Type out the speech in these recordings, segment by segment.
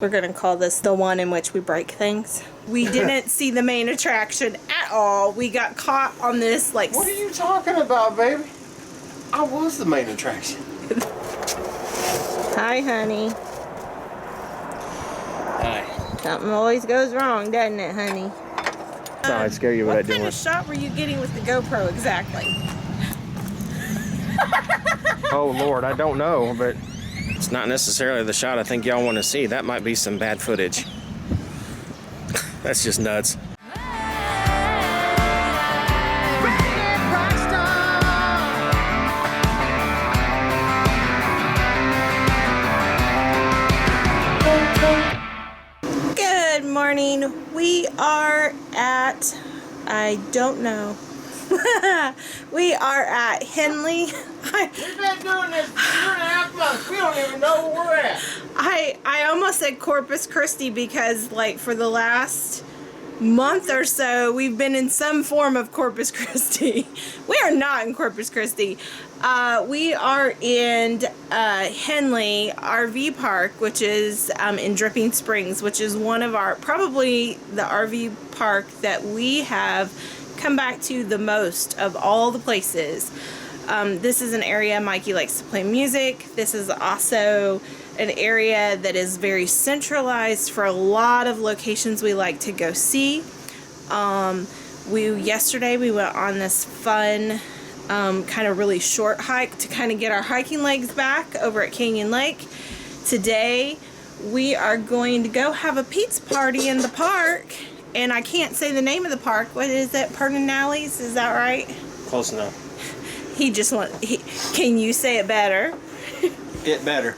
We're gonna call this the one in which we break things. We didn't see the main attraction at all. We got caught on this like... What are you talking about, baby? I was the main attraction. Hi, honey. Hi. Something always goes wrong, doesn't it, honey? No, I'd scare you with that. What kind of shot were you getting with the GoPro exactly? Oh, Lord, I don't know, but... It's not necessarily the shot I think y'all want to see. That might be some bad footage. That's just nuts. Good morning. We are at... I don't know. We are at Henley. We've been doing this for 2.5 months. We don't even know where we're at. I almost said Corpus Christi because, like, for the last month or so, we've been in some form of Corpus Christi. We are not in Corpus Christi. We are in Henley RV Park, which is in Dripping Springs, which is one of our, probably the RV park that we have come back to the most of all the places. This is an area Mikey likes to play music. This is also an area that is very centralized for a lot of locations we like to go see. Yesterday we went on this fun kind of really short hike to kind of get our hiking legs back over at Canyon Lake. Today we are going to go have a pizza party in the park. And I can't say the name of the park. What is it? Pernally's? Is that right? Close enough. He just can you say it better? It better.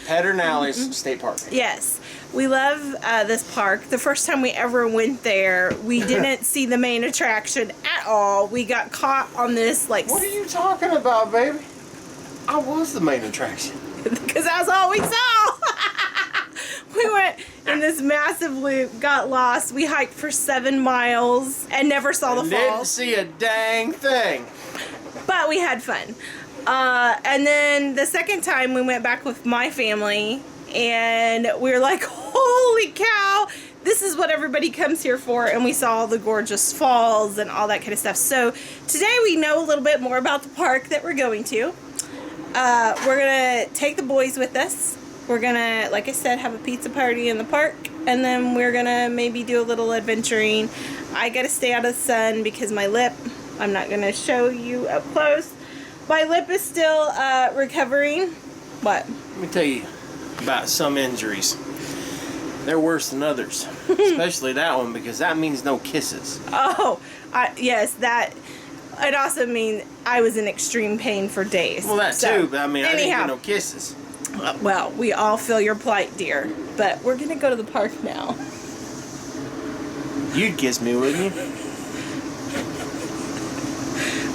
Pedernales State Park. Yes. We love this park. The first time we ever went there, we didn't see the main attraction at all. We got caught on this like... What are you talking about, baby? I was the main attraction. Because that's all we saw. We went in this massive loop, got lost. We hiked for 7 miles and never saw the Didn't falls. see a dang thing. But we had fun. And then the second time we went back with my family and we were like, holy cow, this is what everybody comes here for. And we saw all the gorgeous falls and all that kind of stuff. So today we know a little bit more about the park that we're going to. We're going to take the boys with us. We're gonna, like I said, have a pizza party in the park, and then we're gonna maybe do a little adventuring. I gotta stay out of the sun because my lip, I'm not gonna show you up close. My lip is still recovering. What? Let me tell you about some injuries. They're worse than others, especially that one, because that means no kisses. Oh, yes, that. It also means I was in extreme pain for days. Well, that too, but I mean, I didn't get no kisses. Well, we all feel your plight, dear. But we're gonna go to the park now. You'd kiss me, wouldn't you?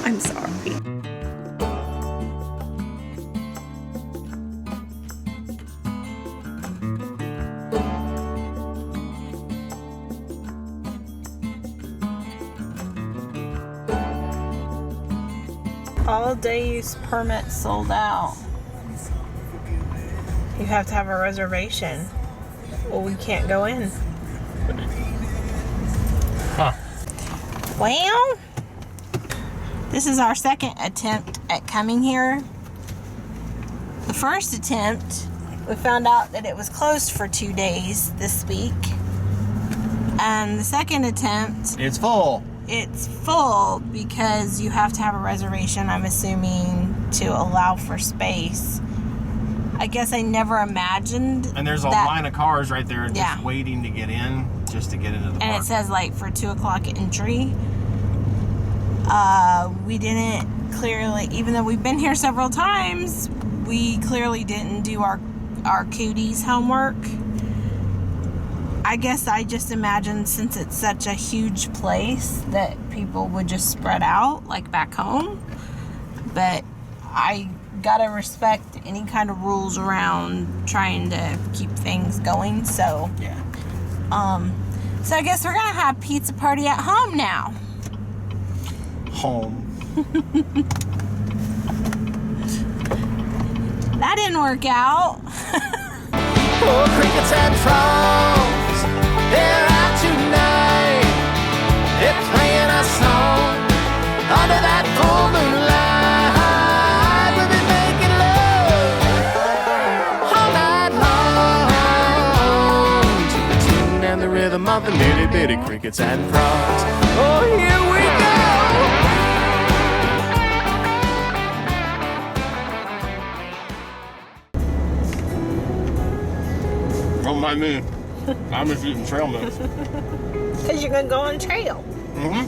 I'm sorry. All day use permit sold out. You have to have a reservation. Well, we can't go in. Huh. Well, this is our second attempt at coming here. The first attempt, we found out that it was closed for 2 days this week. And the second attempt, It's full. it's full because you have to have a reservation, I'm assuming, to allow for space. I guess I never imagined. And there's a line of cars right there just waiting to get in, just to get into the park. And it says like for 2 o'clock entry. We didn't clearly, even though we've been here several times, we clearly didn't do our cooties homework. I guess I just imagined, since it's such a huge place, that people would just spread out like back home. But I gotta respect any kind of rules around trying to keep things going. So yeah. So I guess we're gonna have pizza party at home now. Home. That didn't work out. Oh, crickets and frogs, they're out tonight. They're playing a song under that full moonlight. We'll be making love all night long to the tune and the rhythm of the bitty bitty crickets and frogs. Oh, here we go. Don't mind me. I'm just eating trail mix. Because you're going to go on trail. Mm-hmm.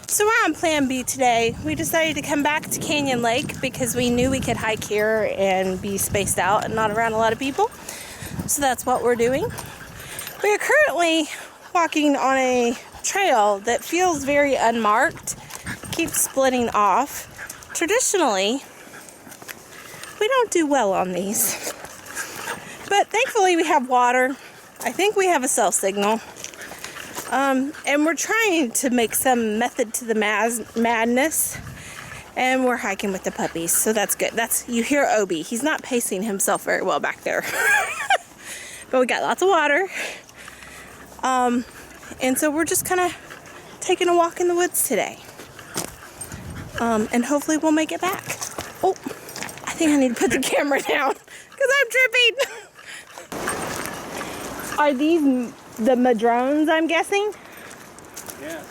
So we're on Plan B today. We decided to come back to Canyon Lake because we knew we could hike here and be spaced out and not around a lot of people. So that's what we're doing. We are currently walking on a trail that feels very unmarked, keeps splitting off. Traditionally, we don't do well on these. But thankfully we have water. I think we have a cell signal. And we're trying to make some method to the madness. And we're hiking with the puppies, so that's good. You hear Obi. He's not pacing himself very well back there. But we got lots of water. And so we're just kind of taking a walk in the woods today. And hopefully we'll make it back. Oh, I think I need to put the camera down because I'm tripping. Are these the madrones, I'm guessing? Yeah.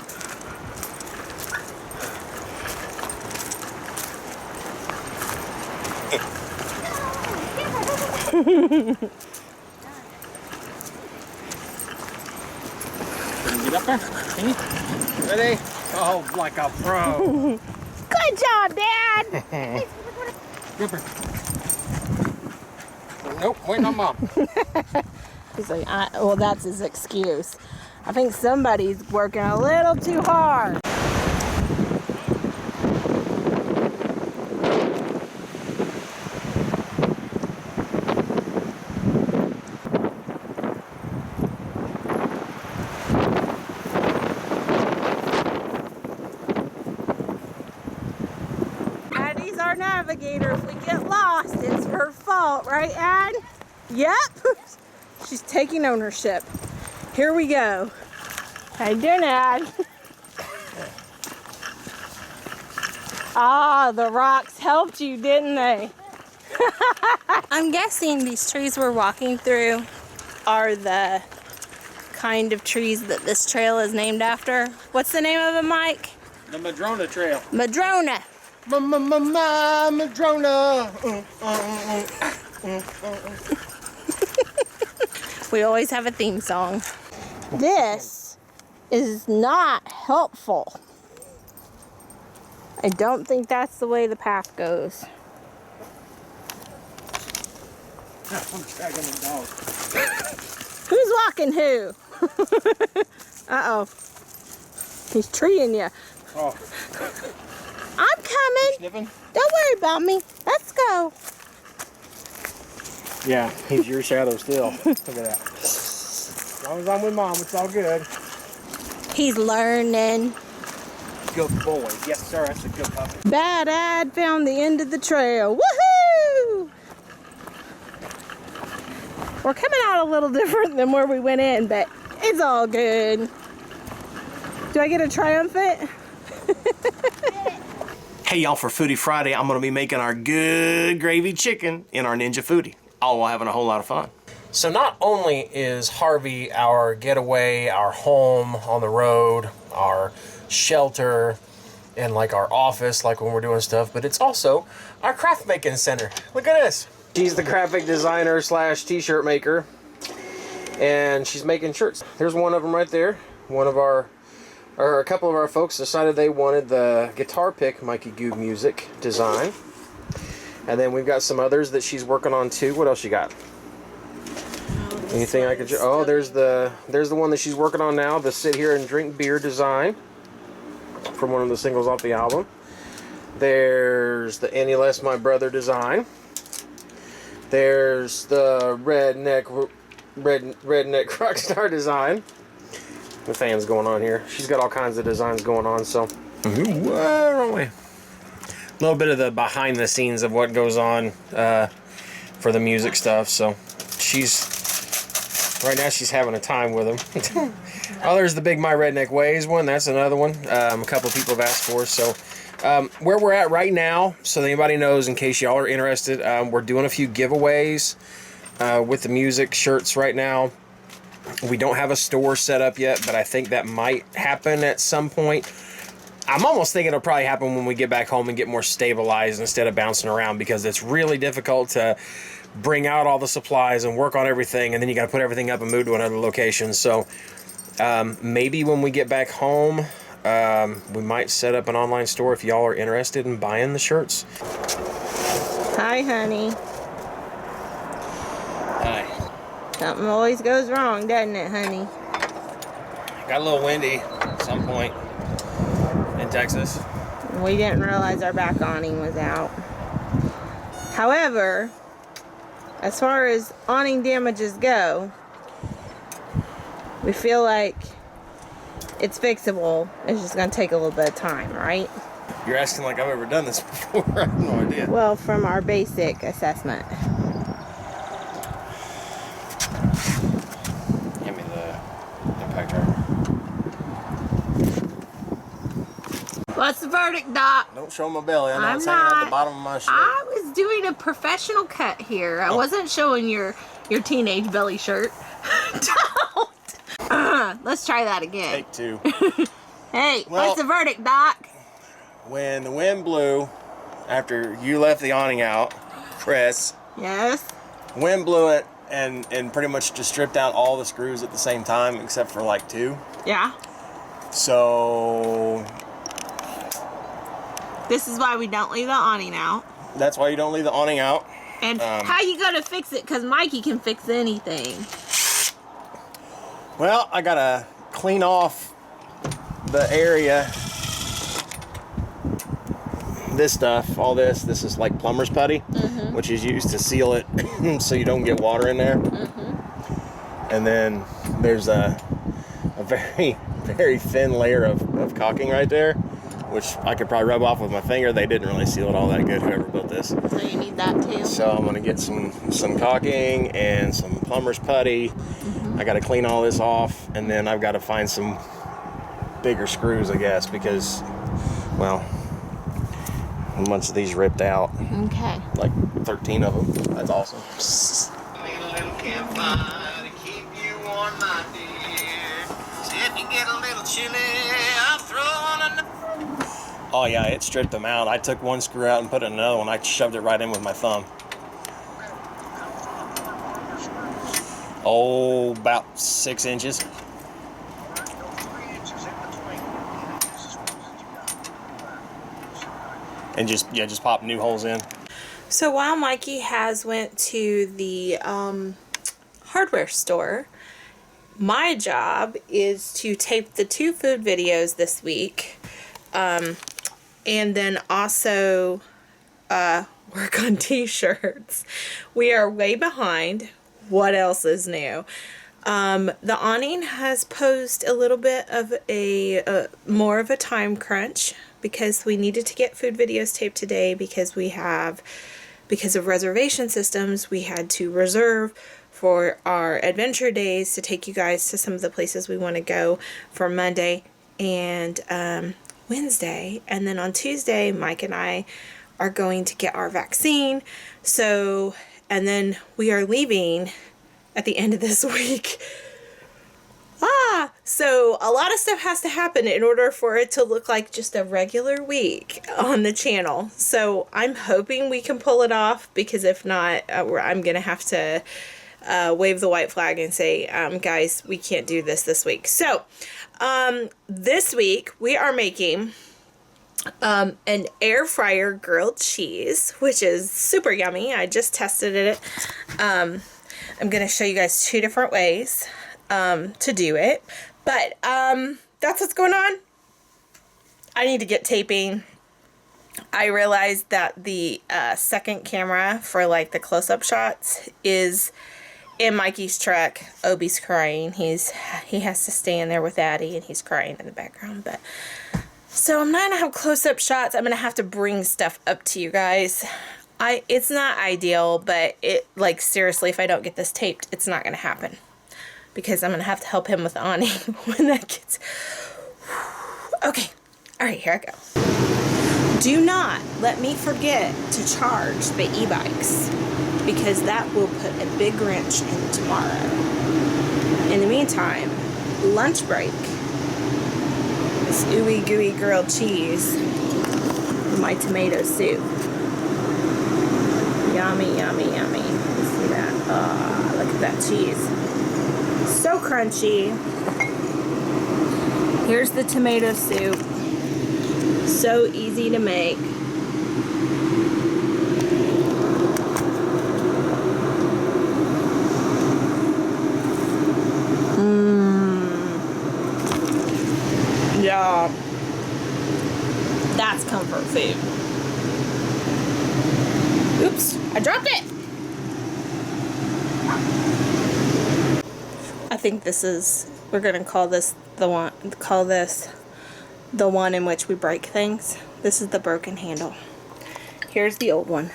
Get up there. Ready? Oh, like a pro. Good job, Dad. Ripper. Nope, waiting on Mom. He's like, well, that's his excuse. I think somebody's working a little too hard. Addie's our navigator. If we get lost, it's her fault, right, Ad? Yep. She's taking ownership. Here we go. How you doing, Ad? Ah, the rocks helped you, didn't they? I'm guessing these trees we're walking through are the kind of trees that this trail is named after. What's the name of them, Mike? The Madrona Trail. Madrona. Madrona. We always have a theme song. This is not helpful. I don't think that's the way the path goes. I'm dragging the dog. Who's walking who? Uh-oh. He's treeing you. Oh. I'm coming. Sniffing? Don't worry about me. Let's go. Yeah, he's your shadow still. Look at that. As long as I'm with Mom, it's all good. He's learning. Good boy. Yes, sir. That's a good puppy. Bad Ad found the end of the trail. Woohoo! We're coming out a little different than where we went in, but it's all good. Do I get a triumphant? Hey, y'all, for Foodie Friday, I'm going to be making our good gravy chicken in our Ninja Foodie. All while having a whole lot of fun. So not only is Harvey our getaway, our home on the road, our shelter, and like our office, like when we're doing stuff, but it's also our craft making center. Look at this. She's the graphic designer slash t-shirt maker, and she's making shirts. There's one of them right there. One of our, or a couple of our folks decided they wanted the guitar pick Mikey Goode music design. And then we've got some others that she's working on too. What else you got? Anything I could? Oh, there's the one that she's working on now. The sit here and drink beer design from one of the singles off the album. There's the Any Less My Brother design. There's the redneck rock star design. The fans going on here. She's got all kinds of designs going on. So where are we? little bit of the behind the scenes of what goes on for the music stuff. So right now she's having a time with them. Oh, there's the big My Redneck Ways one. That's another one. A couple of people have asked for. So where we're at right now, so that anybody knows, in case y'all are interested, we're doing a few giveaways with the music shirts right now. We don't have a store set up yet, but I think that might happen at some point. I'm almost thinking it'll probably happen when we get back home and get more stabilized instead of bouncing around, because it's really difficult to bring out all the supplies and work on everything, and then you got to put everything up and move to another location. So maybe when we get back home, we might set up an online store if y'all are interested in buying the shirts. Hi, honey. Hi. Something always goes wrong, doesn't it, honey? Got a little windy at some point in Texas. We didn't realize our back awning was out. However, as far as awning damages go, we feel like it's fixable. It's just going to take a little bit of time, right? You're asking like I've ever done this before. I have no idea. Well, from our basic assessment. Give me the impact driver. What's the verdict, Doc? Don't show my belly. I know I'm it's hanging out not. the bottom of my shirt. I was doing a professional cut here. I wasn't showing your teenage belly shirt. Don't. Let's try that again. Take two. Hey, Well, what's the verdict, Doc? When the wind blew, after you left the awning out, Cris, Yes. wind blew it and pretty much just stripped out all the screws at the same time, except for like two. Yeah. So This is why we don't leave the awning out. that's why you don't leave the awning out. And how you gonna fix it? Because Mikey can fix anything. Well, I gotta clean off the area. This stuff, all this is like plumber's putty, which is used to seal it so you don't get water in there. And then there's a very, very thin layer of caulking right there, which I could probably rub off with my finger. They didn't really seal it all that good, whoever built this. So you need that too. So I'm gonna get some caulking and some plumber's putty. I gotta clean all this off, and then I've gotta find some bigger screws, I guess, because, well, a bunch of these ripped out. Okay. Like 13 of them. That's awesome. Oh yeah, it stripped them out. I took one screw out and put in another one. I shoved it right in with my thumb. Oh, about 6 inches. And just pop new holes in. So while Mikey has went to the hardware store, my job is to tape the 2 food videos this week, and then also work on t-shirts. We are way behind. What else is new? The awning has posed a little bit of a more of a time crunch, because we needed to get food videos taped today, because of reservation systems, we had to reserve for our adventure days to take you guys to some of the places we want to go for Monday and Wednesday. And then on Tuesday, Mike and I are going to get our vaccine. So, and then we are leaving at the end of this week. So a lot of stuff has to happen in order for it to look like just a regular week on the channel. So I'm hoping we can pull it off, because if not, I'm going to have to wave the white flag and say, guys, we can't do this week. So this week we are making an air fryer grilled cheese, which is super yummy. I just tested it. I'm going to show you guys 2 different ways to do it. But that's what's going on. I need to get taping. I realized that the second camera for like the close-up shots is in Mikey's truck. Obi's crying. He has to stay in there with Addie, and he's crying in the background. But So I'm not gonna have close-up shots. I'm gonna have to bring stuff up to you guys. It's not ideal, but it, like, seriously, if I don't get this taped, it's not gonna happen. Because I'm gonna have to help him with awning when that gets... Okay, alright, here I go. Do not let me forget to charge the e-bikes, because that will put a big wrench in tomorrow. In the meantime, lunch break. This ooey gooey grilled cheese with my tomato soup. Yummy, yummy, yummy. See that? Oh, look at that cheese. So crunchy. Here's the tomato soup. So easy to make. Yeah. That's comfort food. Oops, I dropped it. I think this is, we're gonna call this the one in which we break things. This is the broken handle. Here's the old one.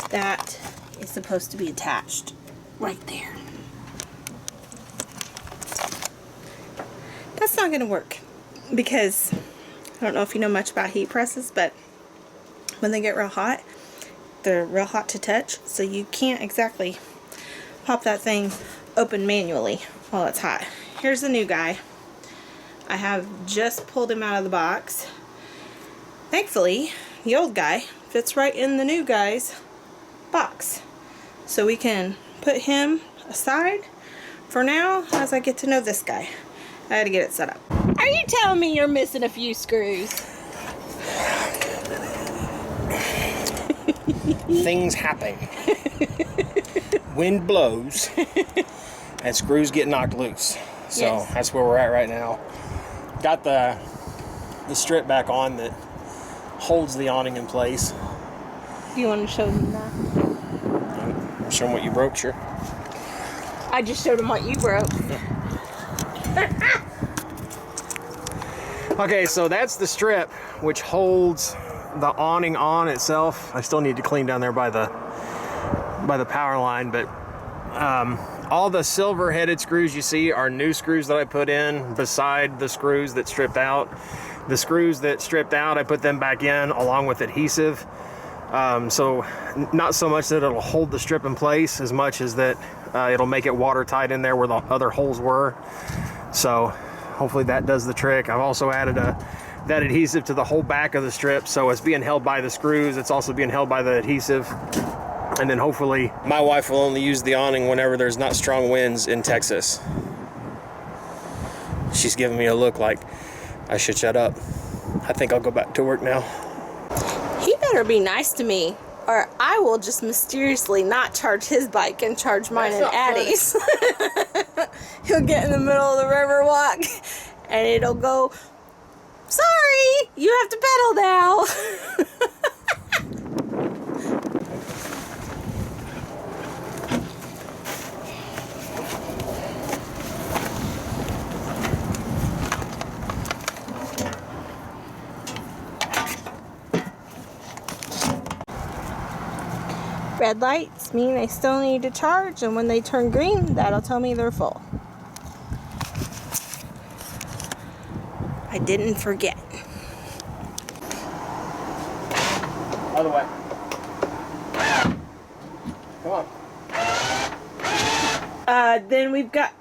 That is supposed to be attached right there. That's not gonna work because I don't know if you know much about heat presses, but when they get real hot, they're real hot to touch, so you can't exactly pop that thing open manually while it's hot. Here's the new guy. I have just pulled him out of the box. Thankfully, the old guy fits right in the new guy's box. So we can put him aside for now as I get to know this guy. I gotta get it set up. Are you telling me you're missing a few screws? Things happen. Wind blows and screws get knocked loose. So yes, that's where we're at right now. Got the strip back on that holds the awning in place. Do you want to show them that? Show them what you broke, sure. I just showed them what you broke. Okay, so that's the strip which holds the awning on itself. I still need to clean down there by the power line, but all the silver headed screws you see are new screws that I put in beside the screws that stripped out. The screws that stripped out, I put them back in along with adhesive. So not so much that it'll hold the strip in place as much as that it'll make it watertight in there where the other holes were. So hopefully that does the trick. I've also added that adhesive to the whole back of the strip, so it's being held by the screws, it's also being held by the adhesive. And then hopefully my wife will only use the awning whenever there's not strong winds in Texas. She's giving me a look like I should shut up. I think I'll go back to work now. He better be nice to me, or I will just mysteriously not charge his bike and charge mine and Addie's. He'll get in the middle of the river walk and it'll go, sorry, you have to pedal now. Red lights mean they still need to charge, and when they turn green, that'll tell me they're full. I didn't forget. Other way. Come on. Then we've got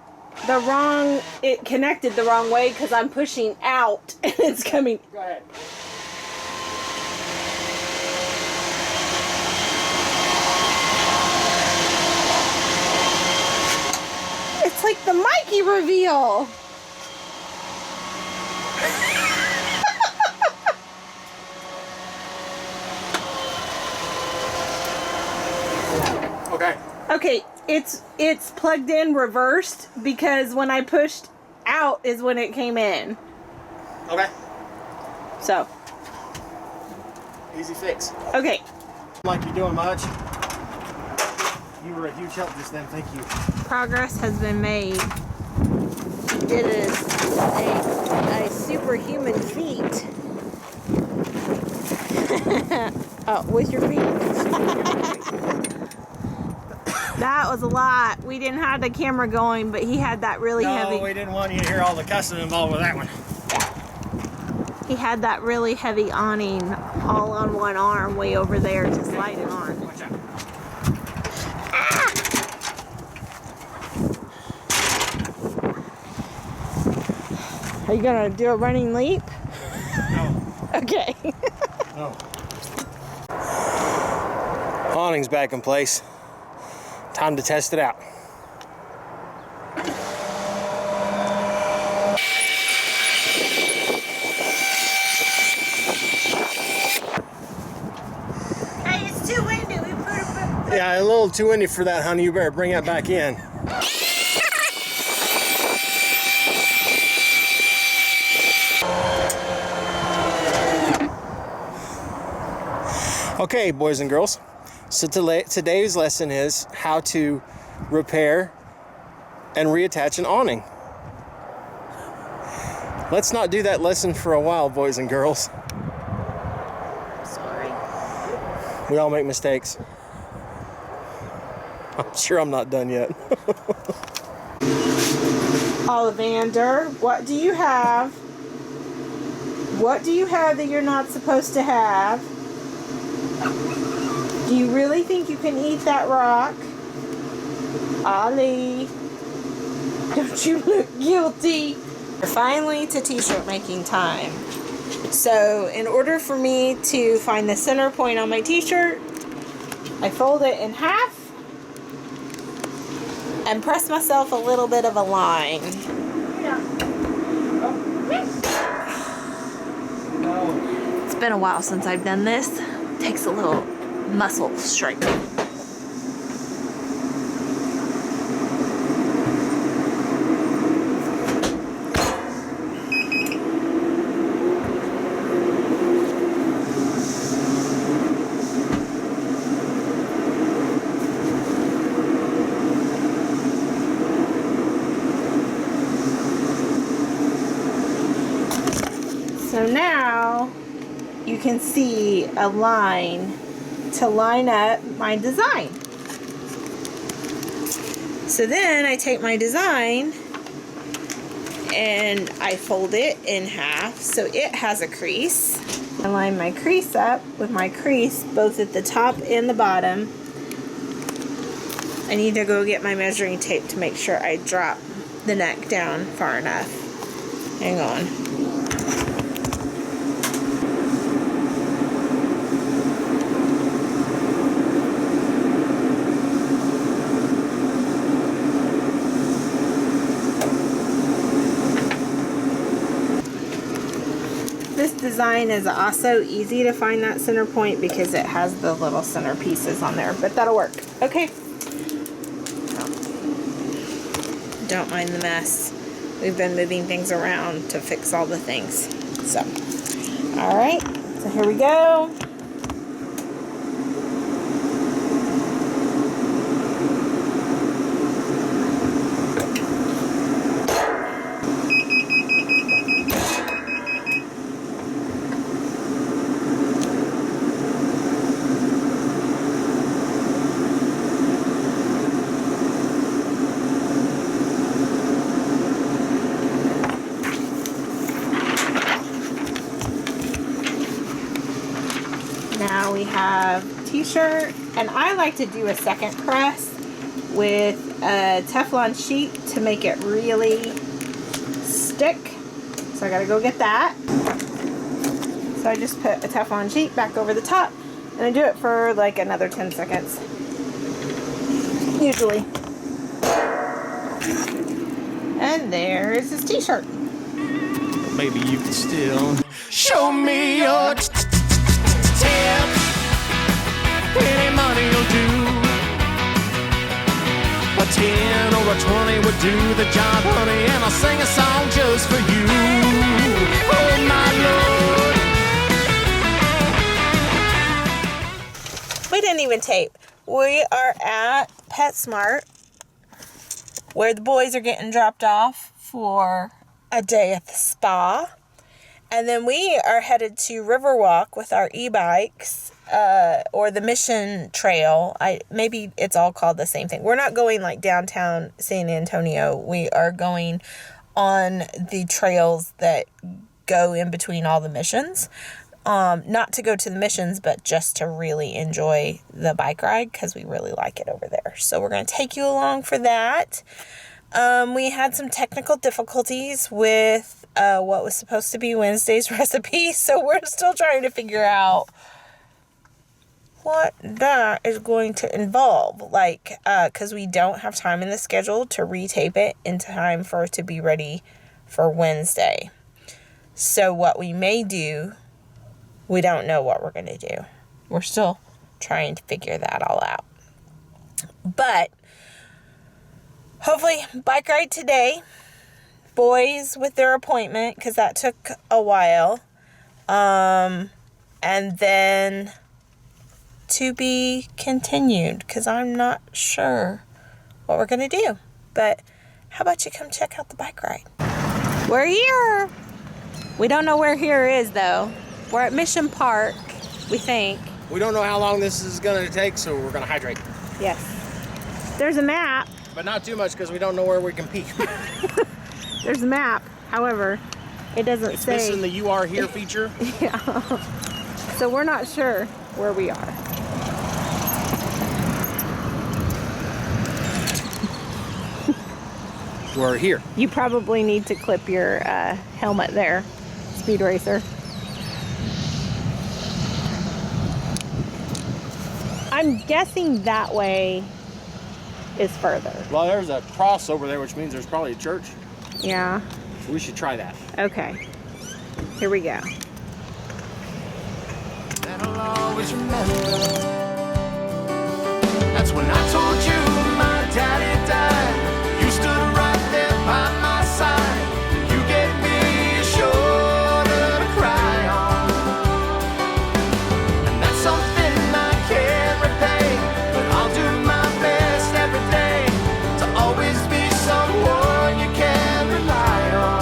the wrong, it connected the wrong way because I'm pushing out and it's coming. Go ahead. It's like the Mikey reveal. Okay. Okay, it's plugged in reversed because when I pushed out is when it came in. Okay. So. Easy fix. Okay. Like you're doing much. You were a huge help just then. Thank you. Progress has been made. did a superhuman feat. With your feet. That was a lot. We didn't have the camera going, but he had that really heavy. No, we didn't want you to hear all the cussing involved with that one. He had that really heavy awning all on one arm way over there to slide it on. Watch out. Are you gonna do a running leap? No. Okay. No. Awning's back in place. Time to test it out. Hey, it's too windy. We put Yeah, a little too windy for that, honey. You better bring that back in. Okay, boys and girls. So today's lesson is how to repair and reattach an awning. Let's not do that lesson for a while, boys and girls. Sorry. We all make mistakes. I'm sure I'm not done yet. Ollivander, what do you have? What do you have that you're not supposed to have? Do you really think you can eat that rock? Ollie, don't you look guilty? We're finally to t-shirt making time. So in order for me to find the center point on my t-shirt, I fold it in half and press myself a little bit of a line. It's been a while since I've done this. It takes a little muscle strength. So now you can see a line to line up my design. So then I take my design and I fold it in half so it has a crease. I line my crease up with my crease both at the top and the bottom. I need to go get my measuring tape to make sure I drop the neck down far enough. Hang on. This design is also easy to find that center point because it has the little center pieces on there, but that'll work. Okay. Don't mind the mess. We've been moving things around to fix all the things. So, all right, so here we go. Now we have t-shirt, and I like to do a second press with a Teflon sheet to make it really stick. So I gotta go get that. So I just put a Teflon sheet back over the top, and I do it for like another 10 seconds. Usually. And there's his t-shirt. Maybe you can still show me your tips. Any money will do. A 10 or a 20 would do the job, honey, and I'll sing a song just for you. Oh my Lord. We didn't even tape. We are at Petsmart, where the boys are getting dropped off for a day at the spa. And then we are headed to Riverwalk with our e-bikes, or the Mission Trail. Maybe it's all called the same thing. We're not going like downtown San Antonio. We are going on the trails that go in between all the missions. Not to go to the missions, but just to really enjoy the bike ride because we really like it over there. So we're going to take you along for that. We had some technical difficulties with what was supposed to be Wednesday's recipe, so we're still trying to figure out what that is going to involve. Like, because we don't have time in the schedule to retape it in time for it to be ready for Wednesday. So what we may do, we don't know what we're going to do. We're still trying to figure that all out. But hopefully, bike ride today. Boys with their appointment, because that took a while. And then to be continued, because I'm not sure what we're going to do. But how about you come check out the bike ride? We're here. We don't know where here is, though. We're at Mission Park, we think. We don't know how long this is going to take, so we're going to hydrate. Yes. There's a map. But not too much, because we don't know where we can pee. There's a map. However, it doesn't say. It's missing the "You Are Here" feature. Yeah. So we're not sure where we are. We're here. You probably need to clip your helmet there, Speed Racer. I'm guessing that way is further. Well, there's a cross over there, which means there's probably a church. Yeah. So we should try that. Okay. Here we go. And I'll always remember. That's when I told you my daddy died. You stood right there by my side. You gave me a shoulder to cry on. And that's something I can't repay. But I'll do my best every day to always be someone you can rely on.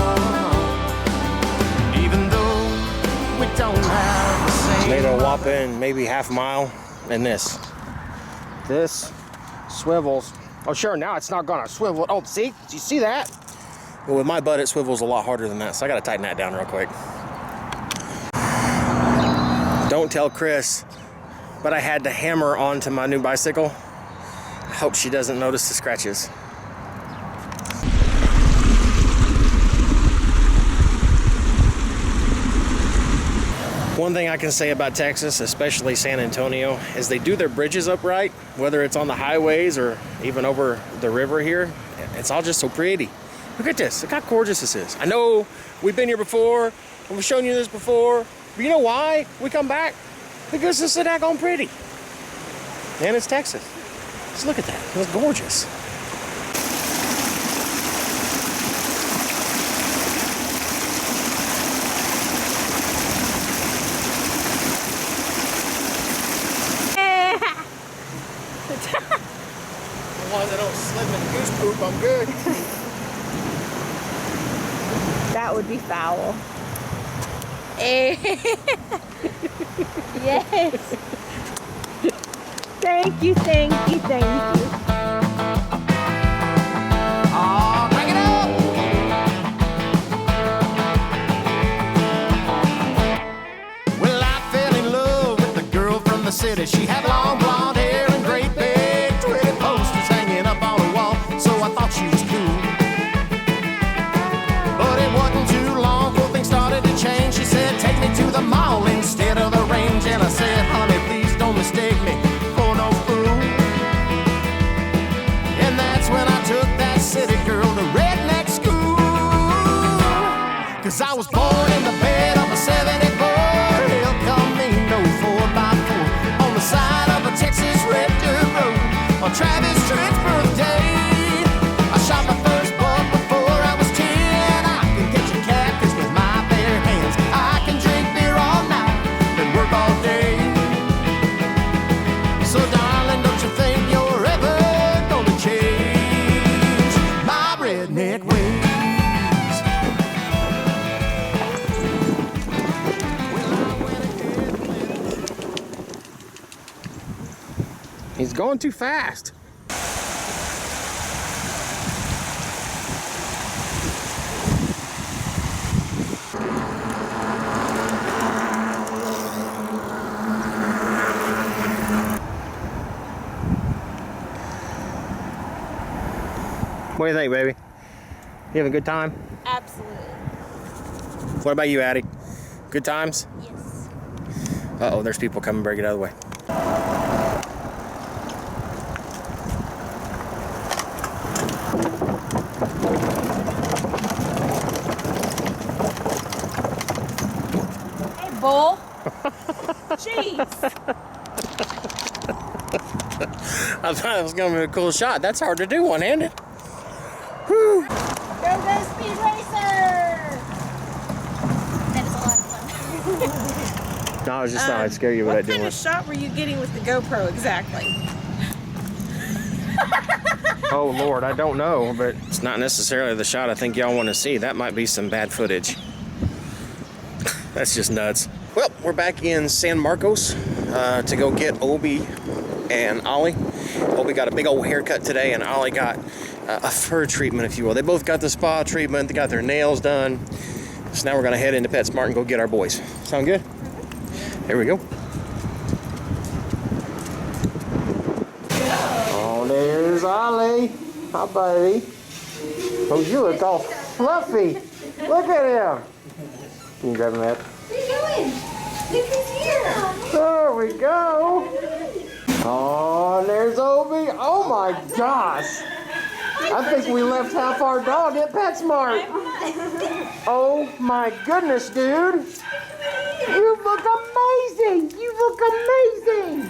Even though we don't have the same. Made a whopping maybe half a mile, and this swivels. Oh, sure, now it's not gonna swivel. Oh, see? Do you see that? Well, with my butt, it swivels a lot harder than that, so I gotta tighten that down real quick. Don't tell Cris, but I had to hammer onto my new bicycle. I hope she doesn't notice the scratches. One thing I can say about Texas, especially San Antonio, is they do their bridges upright, whether it's on the highways or even over the river here. It's all just so pretty. Look at this. Look how gorgeous this is. I know we've been here before, and we've shown you this before, but you know why we come back? Because it's so daggone pretty. And it's Texas. Just look at that. It's gorgeous. As long as I don't slip in goose poop, I'm good. That would be foul. Yes. Thank you, thank you, thank you. Oh, bring it up! Well, I fell in love with the girl from the city. She had long blonde hair and great big pretty posters hanging up on the wall, so I thought she was cool. But it wasn't too long before things started to change. She said, take me to the mall instead of the range. And I said, honey, please don't mistake me for no fool. And that's when I took that city girl to redneck school. 'Cause I was born in the bed of a 74 El Camino 4x4 on the side of a Texas He's going too fast. What do you think, baby? You having a good time? Absolutely. What about you, Addie? Good times? Yes. Uh-oh, there's people coming. Better get out of the way. Hey, bull. Jeez. I thought it was going to be a cool shot. That's hard to do one-handed. Whew. Go, Speed Racer! That is a lot of fun. No, I was just thought I'd scare you with that What kind doing. of shot were you getting with the GoPro exactly? Oh, Lord, I don't know, but it's not necessarily the shot I think y'all want to see. That might be some bad footage. That's just nuts. Well, we're back in San Marcos to go get Obi and Ollie. Obi got a big old haircut today, and Ollie got a fur treatment, if you will. They both got the spa treatment. They got their nails done. So now we're going to head into Petsmart and go get our boys. Sound good? Here we go. Oh, there's Ollie. Hi, buddy. Oh, you look all fluffy. Look at him. Can you grab him that? What are you doing? Look who's here. There we go. Oh, there's Obi. Oh my gosh. I think we left half our dog at PetSmart. Oh my goodness, dude. You look amazing. You look amazing.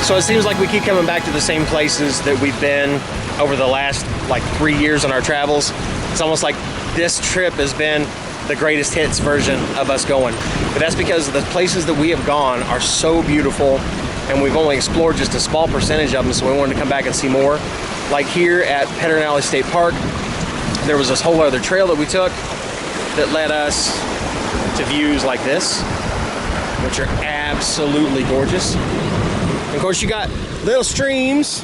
So it seems like we keep coming back to the same places that we've been over the last like 3 years on our travels. It's almost like this trip has been the greatest hits version of us going. But that's because the places that we have gone are so beautiful, and we've only explored just a small percentage of them, so we wanted to come back and see more. Like here at Pedernales State Park, there was this whole other trail that we took that led us to views like this, which are absolutely gorgeous. Of course, you got little streams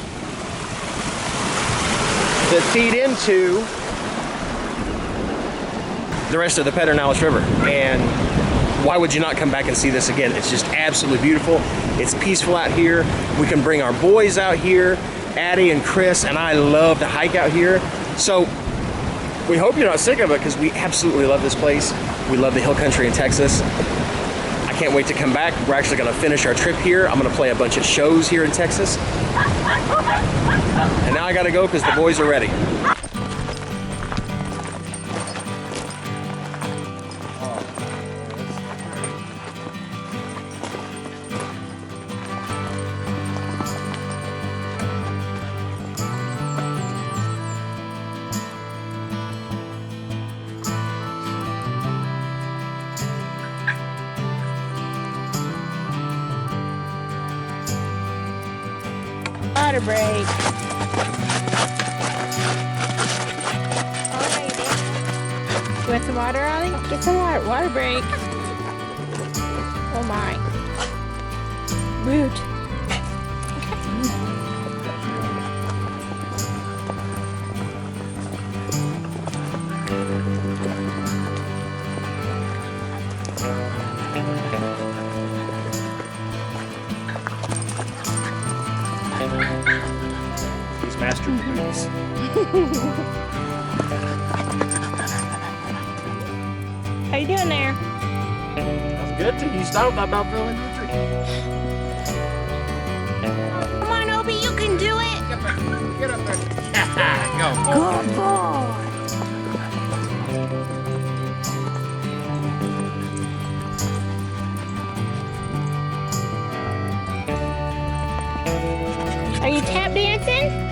that feed into the rest of the Pedernales River. And why would you not come back and see this again? It's just absolutely beautiful. It's peaceful out here. We can bring our boys out here. Addie and Cris and I love to hike out here. So we hope you're not sick of it, because we absolutely love this place. We love the hill country in Texas. I can't wait to come back. We're actually going to finish our trip here. I'm going to play a bunch of shows here in Texas. And now I got to go because the boys are ready. Water break. You want some water, Ollie? Get some water. Water break. Oh my. Rude. These masterpieces. How you doing there? That's good till you stopped. I about fell into the tree. Come on, Obi, you can do it. Get up there. Go. Good boy. Are you tap dancing?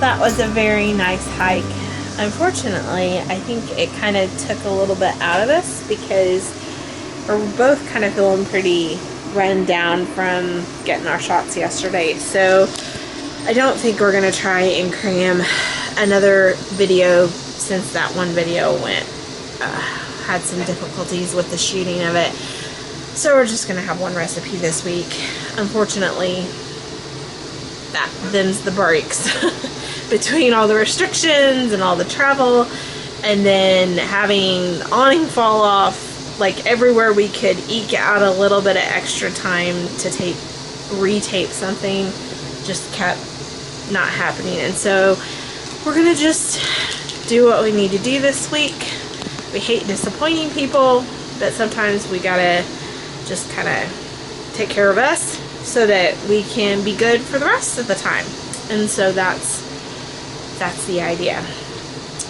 That was a very nice hike. Unfortunately, I think it kind of took a little bit out of us because we're both kind of feeling pretty run down from getting our shots yesterday. So I don't think we're going to try and cram another video since that one video had some difficulties with the shooting of it. So we're just going to have one recipe this week. Unfortunately, them's the breaks. Between all the restrictions and all the travel, and then having awning fall off, like everywhere we could eke out a little bit of extra time to retape something just kept not happening. And so we're gonna just do what we need to do this week. We hate disappointing people, but sometimes we gotta just kind of take care of us so that we can be good for the rest of the time. And so that's the idea.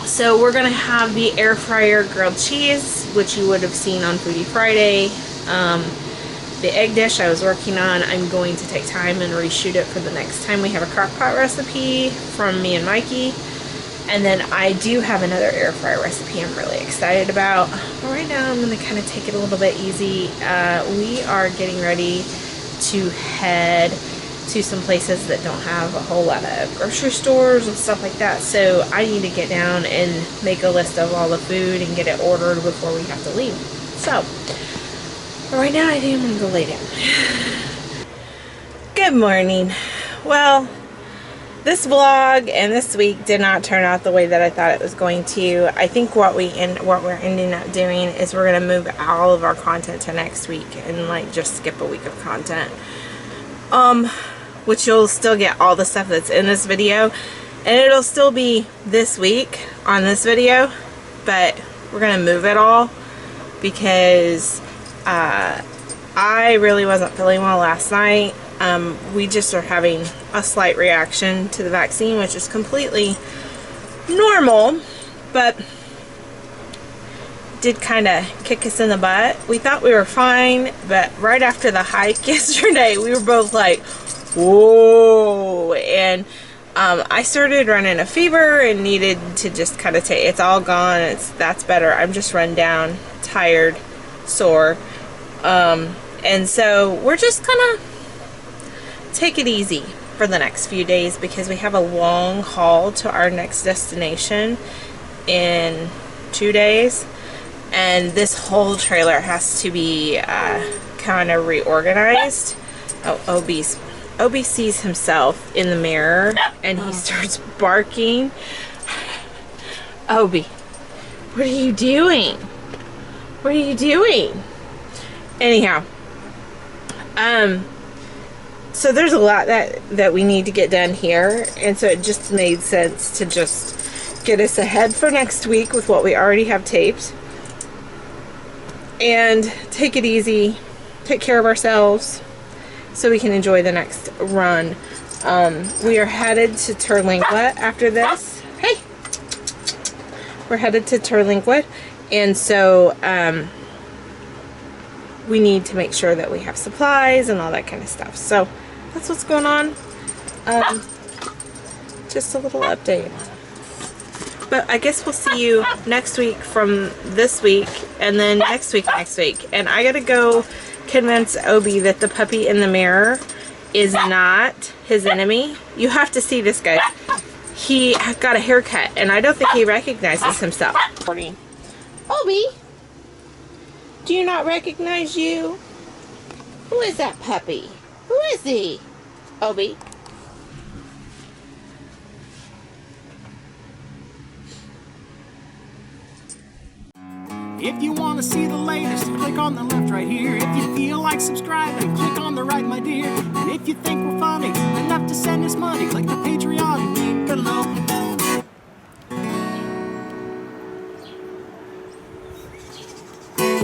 So we're gonna have the air fryer grilled cheese, which you would have seen on Foodie Friday. The egg dish I was working on, I'm going to take time and reshoot it for the next time we have a crock pot recipe from me and Mikey. And then I do have another air fryer recipe I'm really excited about. But right now I'm gonna kind of take it a little bit easy. We are getting ready to head to some places that don't have a whole lot of grocery stores and stuff like that, so I need to get down and make a list of all the food and get it ordered before we have to leave. So right now I think I'm gonna go lay down. Good morning. Well, this vlog and this week did not turn out the way that I thought it was going to. I think what we're ending up doing is we're gonna move all of our content to next week and like just skip a week of content. Which you'll still get all the stuff that's in this video, and it'll still be this week on this video, but we're gonna move it all because I really wasn't feeling well last night. We just are having a slight reaction to the vaccine, which is completely normal, but did kind of kick us in the butt. We thought we were fine, but right after the hike yesterday, we were both like, whoa, and I started running a fever and needed to just kind of take, it's all gone, that's better. I'm just run down, tired, sore, and so we're just gonna take it easy for the next few days because we have a long haul to our next destination in 2 days, and this whole trailer has to be kind of reorganized. Oh, Obi sees himself in the mirror and he starts barking. Obi, what are you doing? What are you doing? Anyhow, so there's a lot that we need to get done here, and so it just made sense to just get us ahead for next week with what we already have taped and take it easy, take care of ourselves, so we can enjoy the next run. We are headed to Terlingua after this. Hey! We're headed to Terlingua, and so we need to make sure that we have supplies and all that kind of stuff. So that's what's going on. Just a little update. But I guess we'll see you next week from this week, and then next week. And I gotta go convince Obi that the puppy in the mirror is not his enemy. You have to see this, guy. He got a haircut, and I don't think he recognizes himself. Obi, do you not recognize you? Who is that puppy? Who is he? Obi? If you want to see the latest, click on the left right here. If you feel like subscribing, click on the right, my dear. And if you think we're funny enough to send us money, click the Patreon.